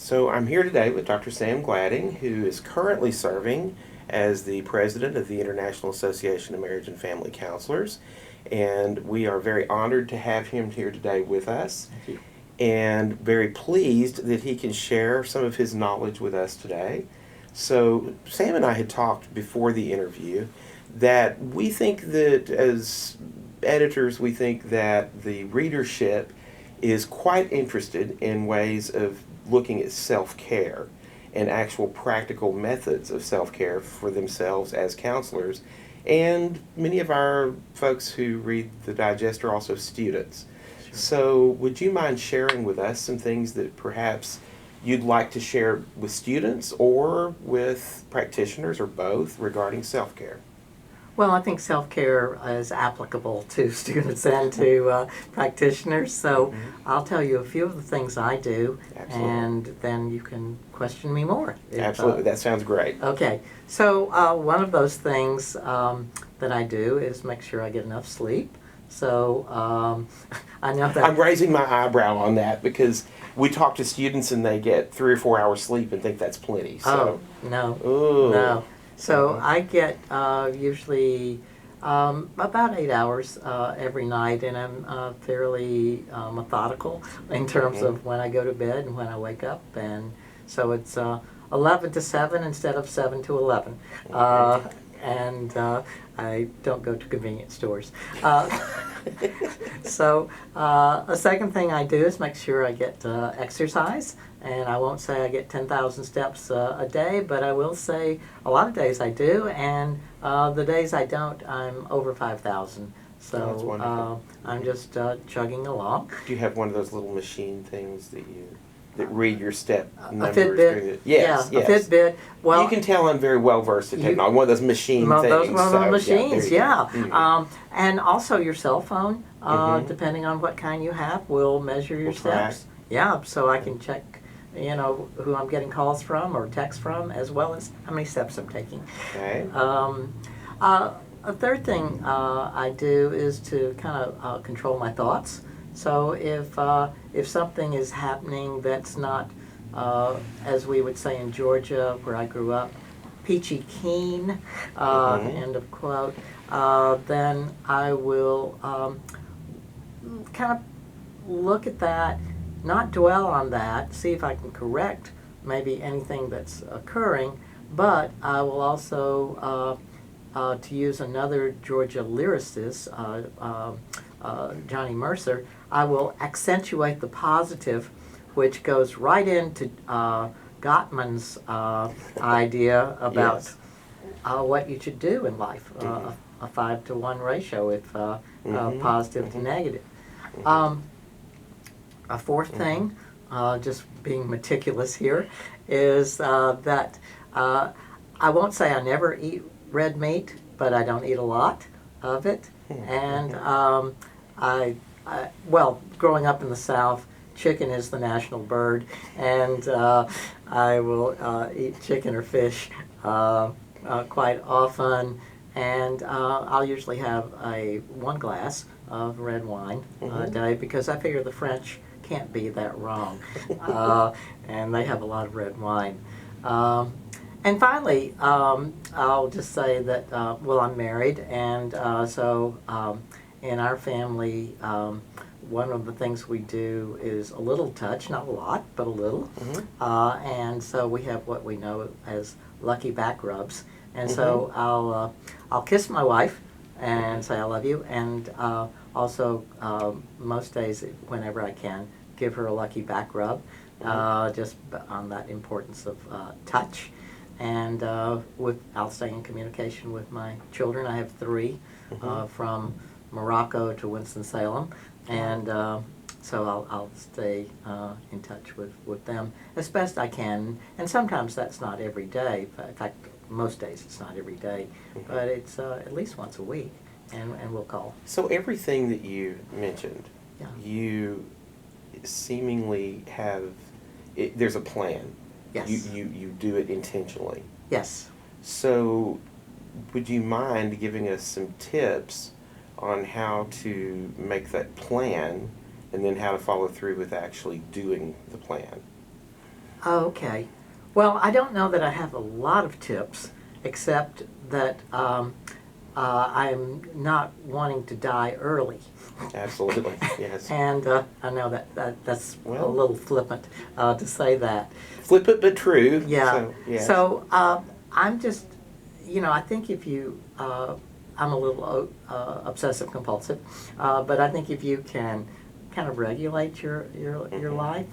So I'm here today with Dr. Sam Gladding, who is currently serving as the president of the International Association of Marriage and Family Counselors. And we are very honored to have him here today with us. Thank you. And very pleased that he can share some of his knowledge with us today. So Sam and I had talked before the interview that we think that as editors, we think that the readership is quite interested in ways of looking at self-care and actual practical methods of self-care for themselves as counselors. And many of our folks who read the digest are also students. Sure. So would you mind sharing with us some things that perhaps you'd like to share with students or with practitioners or both regarding self-care? Well, I think self-care is applicable to students and to practitioners, so I'll tell you a few of the things I do, Absolutely. and then you can question me more. Absolutely, that sounds great. Okay, so one of those things that I do is make sure I get enough sleep. So I know that... I'm raising my eyebrow on that because we talk to students and they get 3 or 4 hours sleep and think that's plenty. So. Oh, no, Ooh. no. So I get usually about 8 hours every night, and I'm fairly methodical in terms of when I go to bed and when I wake up. And so it's 11 to 7 instead of 7 to 11. And I don't go to convenience stores. So a second thing I do is make sure I get exercise. And I won't say I get 10,000 steps a day, but I will say a lot of days I do, and the days I don't, I'm over 5,000. Oh, that's wonderful. I'm just chugging along. Do you have one of those little machine things that read your step numbers? A Fitbit. Yes, yeah, yes. a Fitbit. Well, you can tell I'm very well versed in technology. One of those machine things. Those one of the so, machines, there you yeah. go. Mm-hmm. And also your cell phone, Mhm. depending on what kind you have, will measure your Will track. steps. Yeah, so I can check, who I'm getting calls from or texts from, as well as how many steps I'm taking. Okay. A third thing I do is to kind of control my thoughts. So if something is happening that's not, as we would say in Georgia, where I grew up, peachy keen, end of quote, then I will kind of look at that, not dwell on that, see if I can correct maybe anything that's occurring, but I will also, to use another Georgia lyricist, Johnny Mercer, I will accentuate the positive, which goes right into Gottman's idea about Yes. what you should do in life, a 5-to-1 ratio, if positive to negative. A fourth thing, just being meticulous here, is that I won't say I never eat red meat, but I don't eat a lot of it. And well, growing up in the South, chicken is the national bird, and I will eat chicken or fish quite often. And I'll usually have one glass of red wine a day, because I figure the French can't be that wrong, and they have a lot of red wine. And finally, I'll just say that, well, I'm married, and so in our family, one of the things we do is a little touch, not a lot, but a little. And so we have what we know as lucky back rubs. And so I'll kiss my wife and say I love you, and also most days, whenever I can, give her a lucky back rub, just on that importance of touch. And I'll stay in communication with my children. I have 3, from Morocco to Winston-Salem, and so I'll stay in touch with them as best I can. And sometimes that's not every day. In fact, most days it's not every day, but it's at least once a week, and we'll call. So everything that you mentioned, Yeah. you seemingly have, there's a plan. Yes. You do it intentionally. Yes. So would you mind giving us some tips on how to make that plan and then how to follow through with actually doing the plan? Okay. Well, I don't know that I have a lot of tips, except that I'm not wanting to die early. Absolutely, yes. And I know that's a Well, little flippant to say that. flip it but true. Yeah. So, yes. So I'm just, I think if you, I'm a little obsessive compulsive, but I think if you can kind of regulate your life,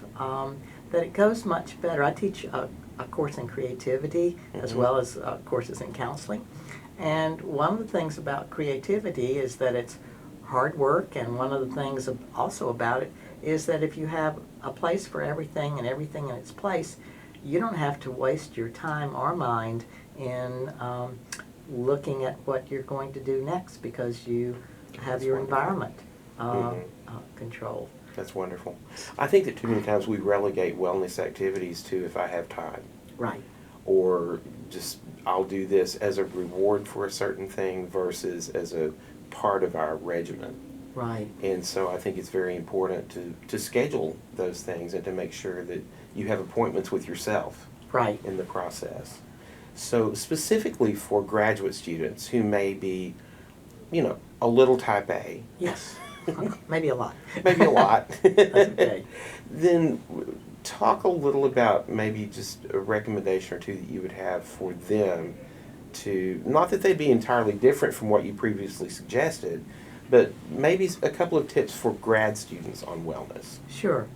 that it goes much better. I teach a course in creativity as well as courses in counseling. And one of the things about creativity is that it's hard work, and one of the things also about it is that if you have a place for everything and everything in its place, you don't have to waste your time or mind in looking at what you're going to do next, because you have your environment controlled. That's wonderful. I think that too many times we relegate wellness activities to if I have time. Right. Or just I'll do this as a reward for a certain thing versus as a part of our regimen. Right. And so I think it's very important to schedule those things and to make sure that you have appointments with yourself Right. in the process. So specifically for graduate students who may be, a little type A. Yes. Maybe a lot. Maybe a lot. That's okay. Then talk a little about maybe just a recommendation or two that you would have for them to, not that they'd be entirely different from what you previously suggested, but maybe a couple of tips for grad students on wellness. Sure.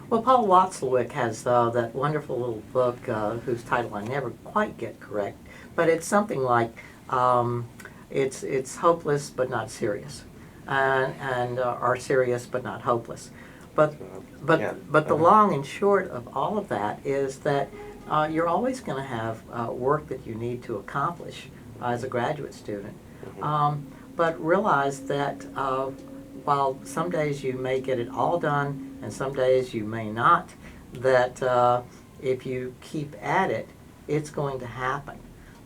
Well, Paul Watzlawick has that wonderful little book whose title I never quite get correct, but it's something like it's hopeless but not serious, and are serious but not hopeless. But the long and short of all of that is that you're always going to have work that you need to accomplish as a graduate student. But realize that while some days you may get it all done and some days you may not, that if you keep at it, it's going to happen.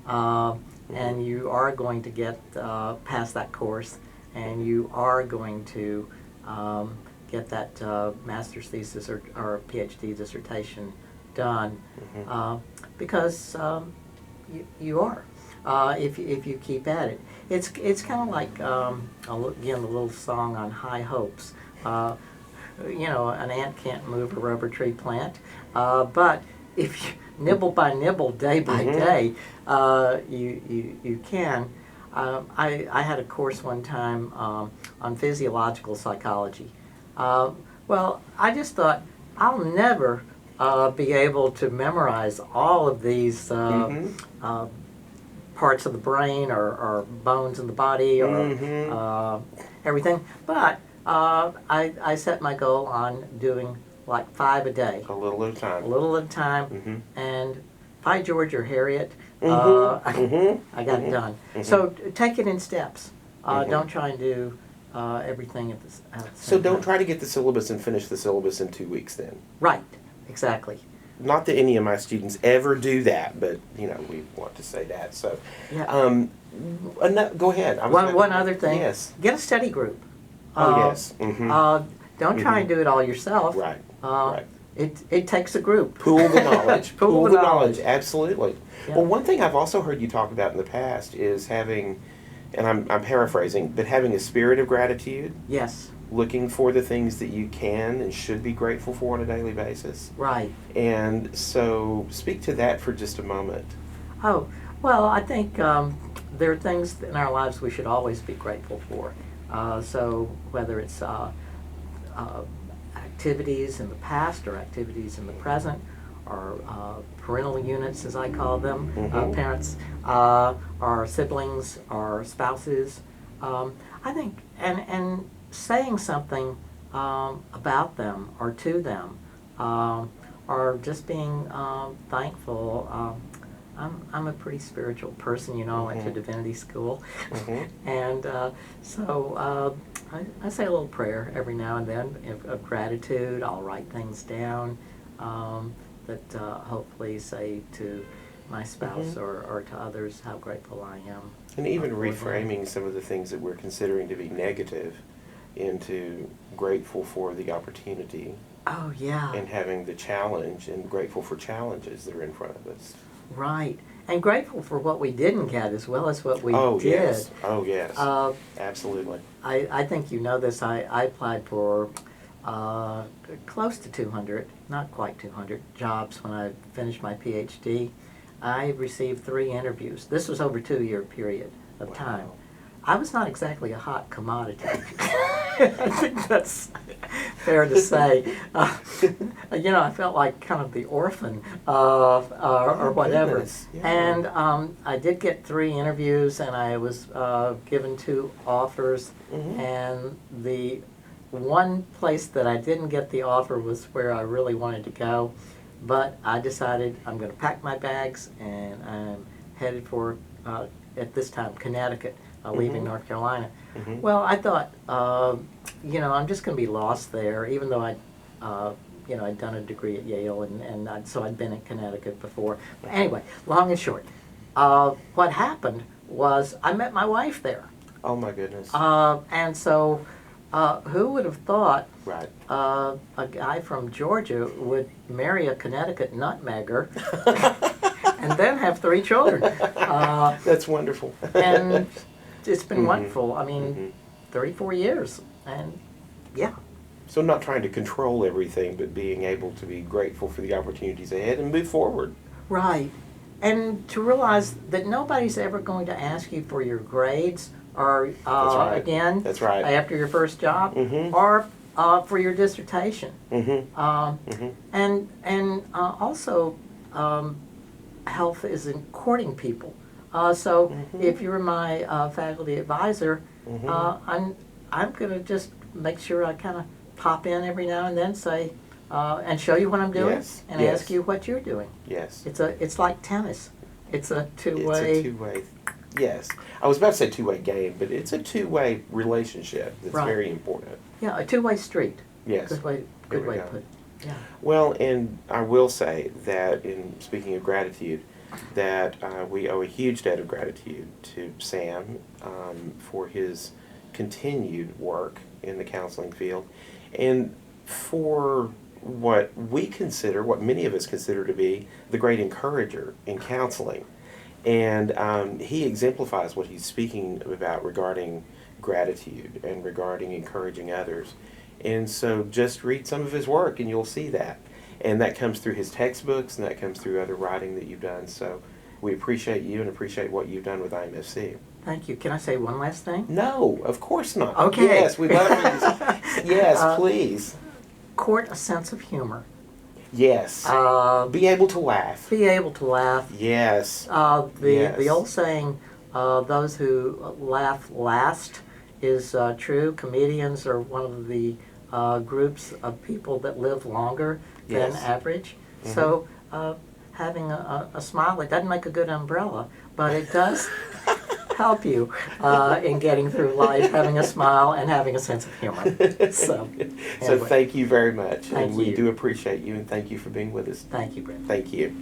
And you are going to get past that course, and you are going to get that master's thesis or PhD dissertation done, because you are, if you keep at it. It's kind of like, again, the little song on High Hopes. An ant can't move a rubber tree plant, but if you nibble by nibble, day by day, you can. I had a course one time on physiological psychology. Well, I just thought, I'll never be able to memorize all of these parts of the brain or bones in the body or everything. But I set my goal on doing like 5 a day. A little at a time. A little at a time. And by George or Harriet, I got it done. So take it in steps. Don't try and do everything at the same So don't time. try to get the syllabus and finish the syllabus in 2 weeks then. Right, exactly. Not that any of my students ever do that, but, we want to say that. So, Yeah. go ahead. One other thing. Yes. Get a study group. Yes. Don't try and do it all yourself. Right. Right. It takes a group. Pool the knowledge. Pool the knowledge. Absolutely. Yeah. Well, one thing I've also heard you talk about in the past is having, and I'm paraphrasing, but having a spirit of gratitude. Yes. Looking for the things that you can and should be grateful for on a daily basis. Right. And so speak to that for just a moment. Oh, well, I think there are things in our lives we should always be grateful for. So whether it's activities in the past or activities in the present, or parental units, as I call them, parents, our siblings, our spouses. I think, and saying something about them or to them, or just being thankful. I'm a pretty spiritual person, I went to divinity school, and so I say a little prayer every now and then of gratitude. I'll write things down that hopefully say to my spouse or to others how grateful I am. And even reframing some of the things that we're considering to be negative into grateful for the opportunity Oh, yeah. and having the challenge, and grateful for challenges that are in front of us. Right. And grateful for what we didn't get as well as what we Oh, did. yes. Oh, yes. Absolutely. I think you know this. I applied for close to 200, not quite 200 jobs when I finished my PhD. I received 3 interviews. This was over a 2-year period of Wow. time. I was not exactly a hot commodity. I think that's fair to say. I felt like kind of the orphan or whatever. Goodness. Yeah. And I did get 3 interviews, and I was given 2 offers. Mhm. And the one place that I didn't get the offer was where I really wanted to go. But I decided I'm going to pack my bags, and I'm headed for, at this time, Connecticut. Leaving Mhm. North Carolina. Mhm. Well, I thought, I'm just going to be lost there, even though I'd done a degree at Yale, and so I'd been in Connecticut before. But anyway, long and short, what happened was I met my wife there. Oh, my goodness. And so who would have thought Right. a guy from Georgia would marry a Connecticut nutmegger and then have 3 children? That's wonderful. And it's been Mhm. wonderful. I mean, Mhm. 34 years, and yeah. So not trying to control everything, but being able to be grateful for the opportunities ahead and move forward. Right. And to realize that nobody's ever going to ask you for your grades or, That's right. again, That's right. after your first job, Mhm. or for your dissertation. Mm-hmm. Mm-hmm. And also, health is in courting people. So Mhm. if you're my faculty advisor, Mhm. I'm going to just make sure I kind of pop in every now and then, say, and show you what I'm doing, Yes, and yes. ask you what you're doing. Yes. It's like tennis. It's a It's two-way. a two-way. Yes. I was about to say two-way game, but it's a two-way relationship that's Right. very important. Yeah, a two-way street. Yes. Good way. There Good we way to go. put it. Yeah. Well, and I will say that in speaking of gratitude, that we owe a huge debt of gratitude to Sam for his continued work in the counseling field, and for what we consider, what many of us consider to be the great encourager in counseling. And he exemplifies what he's speaking about regarding gratitude and regarding encouraging others. And so just read some of his work and you'll see that. And that comes through his textbooks, and that comes through other writing that you've done. So we appreciate you and appreciate what you've done with IMFC. Thank you. Can I say one last thing? No, of course not. Okay. Yes, we love you. Yes, please. Court a sense of humor. Yes. Be able to laugh. Be able to laugh. Yes. The Yes. old saying, those who laugh last, is true. Comedians are one of the groups of people that live longer than Yes. average. Mhm. So having a smile, it doesn't make a good umbrella, but it does help you in getting through life, having a smile and having a sense of humor. So So anyway. thank you very much. Thank and we you. do appreciate you, and thank you for being with us. Thank you, Brett. Thank you.